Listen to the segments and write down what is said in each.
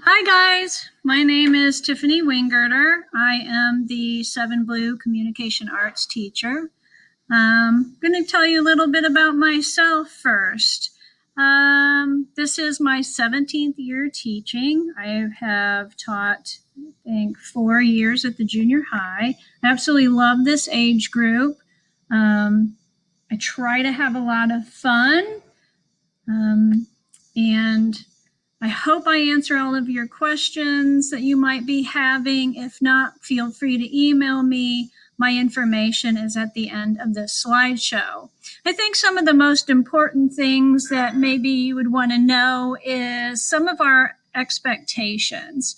Hi guys, my name is Tiffany Wingerter. I am the 7 Blue Communication Arts teacher. I'm going to tell you a little bit about myself first. This is my 17th year teaching. I have taught, I think, 4 years at the junior high. I absolutely love this age group. I try to have a lot of fun, and I hope I answer all of your questions that you might be having. If not, feel free to email me. My information is at the end of this slideshow. I think some of the most important things that maybe you would want to know is some of our expectations.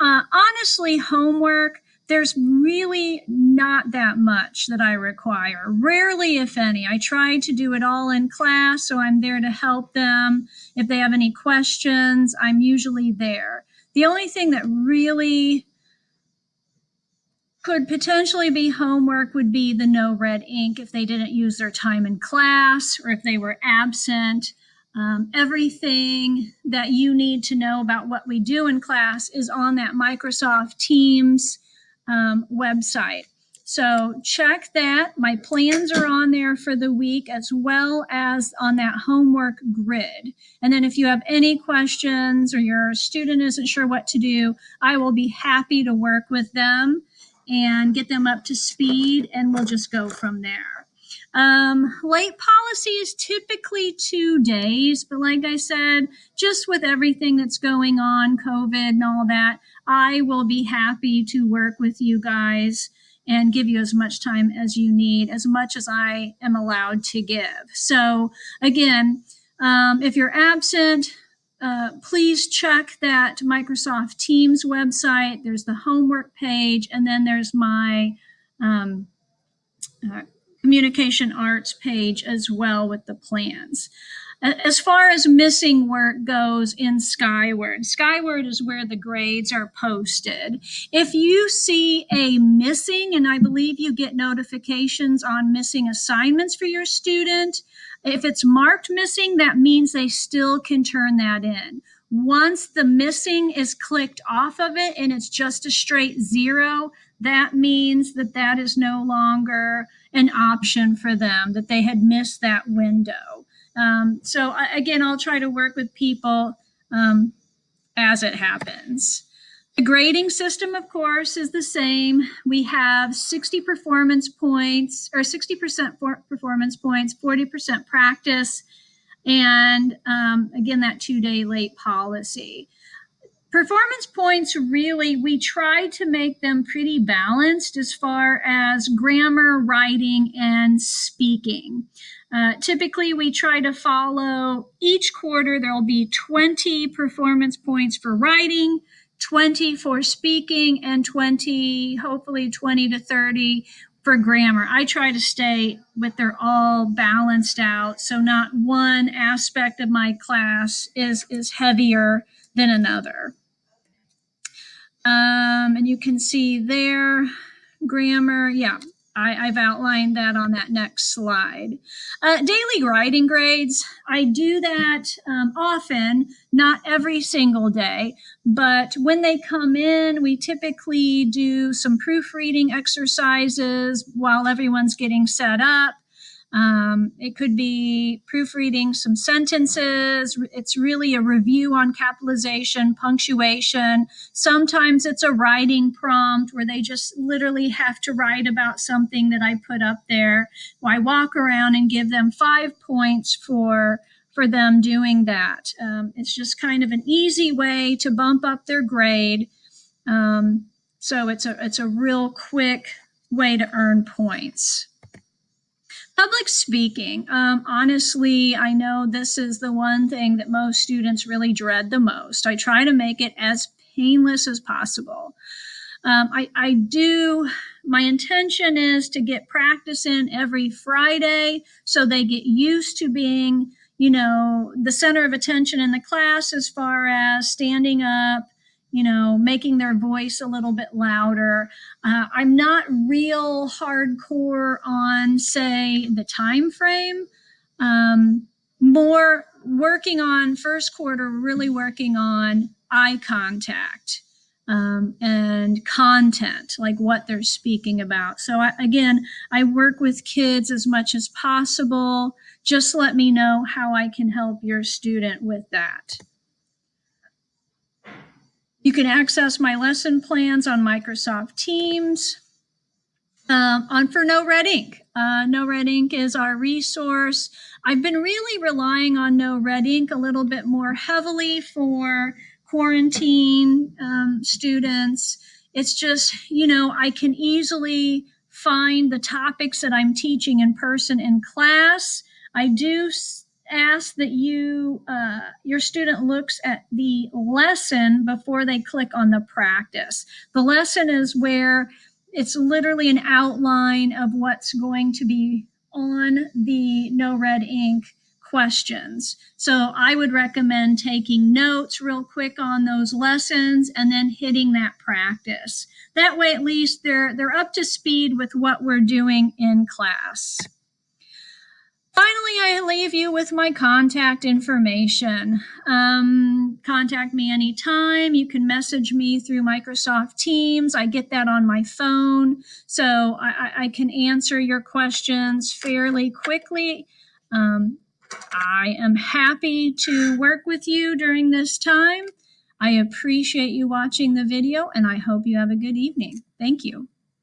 Honestly, homework, there's really not that much that I require. Rarely, if any. I try to do it all in class, so I'm there to help them. If they have any questions, I'm usually there. The only thing that really could potentially be homework would be the no red ink if they didn't use their time in class or if they were absent. Everything that you need to know about what we do in class is on that Microsoft Teams website. So check that. My plans are on there for the week as well as on that homework grid. And then if you have any questions or your student isn't sure what to do, I will be happy to work with them and get them up to speed, and we'll just go from there. Late policy is typically 2 days, but like I said, just with everything that's going on, COVID and all that, I will be happy to work with you guys and give you as much time as you need, as much as I am allowed to give. So again, if you're absent, please check that Microsoft Teams website. There's the homework page, and then there's my communication arts page as well with the plans. As far as missing work goes in Skyward, Skyward is where the grades are posted. If you see a missing, and I believe you get notifications on missing assignments for your student, if it's marked missing, that means they still can turn that in. Once the missing is clicked off of it and it's just a straight 0, that means that that is no longer an option for them, that they had missed that window. So again, I'll try to work with people as it happens. The grading system, of course, is the same. We have 60 performance points, or 60% performance points, 40% practice, and again, that 2-day late policy. Performance points, really, we try to make them pretty balanced as far as grammar, writing, and speaking. Typically, we try to follow each quarter. There will be 20 performance points for writing, 20 for speaking, and 20, hopefully 20 to 30 for grammar. I try to stay with they're all balanced out, so not one aspect of my class is heavier than another. And you can see there, grammar, yeah, I've outlined that on that next slide. Daily writing grades, I do that often, not every single day, but when they come in, we typically do some proofreading exercises while everyone's getting set up. It could be proofreading some sentences. It's really a review on capitalization, punctuation. Sometimes it's a writing prompt where they just literally have to write about something that I put up there. I walk around and give them 5 points for them doing that. It's just kind of an easy way to bump up their grade. So it's a real quick way to earn points. Public speaking. Honestly, I know this is the one thing that most students really dread the most. I try to make it as painless as possible. My intention is to get practice in every Friday so they get used to being, the center of attention in the class as far as standing up, making their voice a little bit louder. I'm not real hardcore on, say, the time frame. More working on first quarter, really working on eye contact, and content, like what they're speaking about. So I work with kids as much as possible. Just let me know how I can help your student with that. You can access my lesson plans on Microsoft Teams. For No Red Ink. No Red Ink is our resource. I've been really relying on No Red Ink a little bit more heavily for quarantine students. It's just, I can easily find the topics that I'm teaching in person in class. I do ask that your student looks at the lesson before they click on the practice. The lesson is where it's literally an outline of what's going to be on the No Red Ink questions. So I would recommend taking notes real quick on those lessons and then hitting that practice. That way, at least they're up to speed with what we're doing in class. Finally, I leave you with my contact information. Contact me anytime. You can message me through Microsoft Teams. I get that on my phone, so I can answer your questions fairly quickly. I am happy to work with you during this time. I appreciate you watching the video, and I hope you have a good evening. Thank you.